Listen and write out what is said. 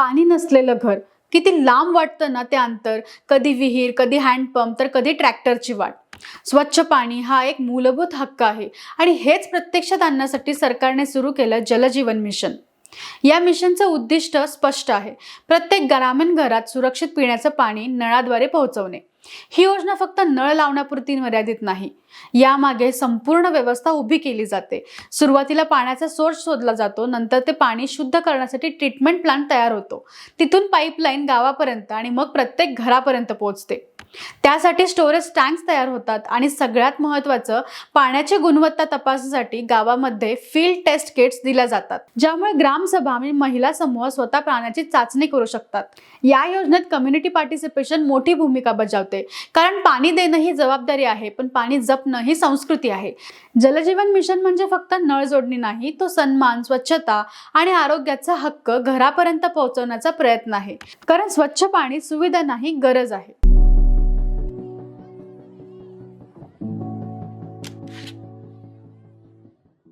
पाणी नसलेलं घर किती लांब वाटतं ना ते अंतर. कधी विहीर, कधी हँडपंप, तर कधी ट्रॅक्टरची वाट. स्वच्छ पाणी हा एक मूलभूत हक्क आहे आणि हेच प्रत्यक्षात आणण्यासाठी सरकारने सुरू केलं जलजीवन मिशन. या मिशनचं उद्दिष्ट स्पष्ट आहे. प्रत्येक ग्रामीण घरात सुरक्षित पिण्याचं पाणी नळाद्वारे पोहोचवणे. ही योजना फक्त नळ लावण्यापुरती मर्यादित नाही. यामागे संपूर्ण व्यवस्था उभी केली जाते. सुरुवातीला पाण्याचा सोर्स शोधला जातो, नंतर ते पाणी शुद्ध करण्यासाठी ट्रीटमेंट प्लांट तयार होतो. तिथून पाईपलाईन गावापर्यंत आणि मग प्रत्येक घरापर्यंत पोहोचते. त्यासाठी स्टोरेज टँक्स तयार होतात आणि सगळ्यात महत्त्वाचं, पाण्याची गुणवत्ता तपासण्यासाठी गावामध्ये फील्ड टेस्ट किट्स दिल्या जातात, ज्यामुळे ग्रामसभा आणि महिला समूह स्वतः पाण्याची चाचणी करू शकतात. या योजनेत कम्युनिटी पार्टिसिपेशन मोठी भूमिका बजावते, कारण पाणी देणं ही जबाबदारी आहे, पण पाणी जपणं ही संस्कृती आहे. जलजीवन मिशन म्हणजे फक्त नळ जोडणी नाही, तो सन्मान, स्वच्छता आणि आरोग्याचा हक्क घरापर्यंत पोहोचवण्याचा प्रयत्न आहे. कारण स्वच्छ पाणी सुविधा नाही, गरज आहे.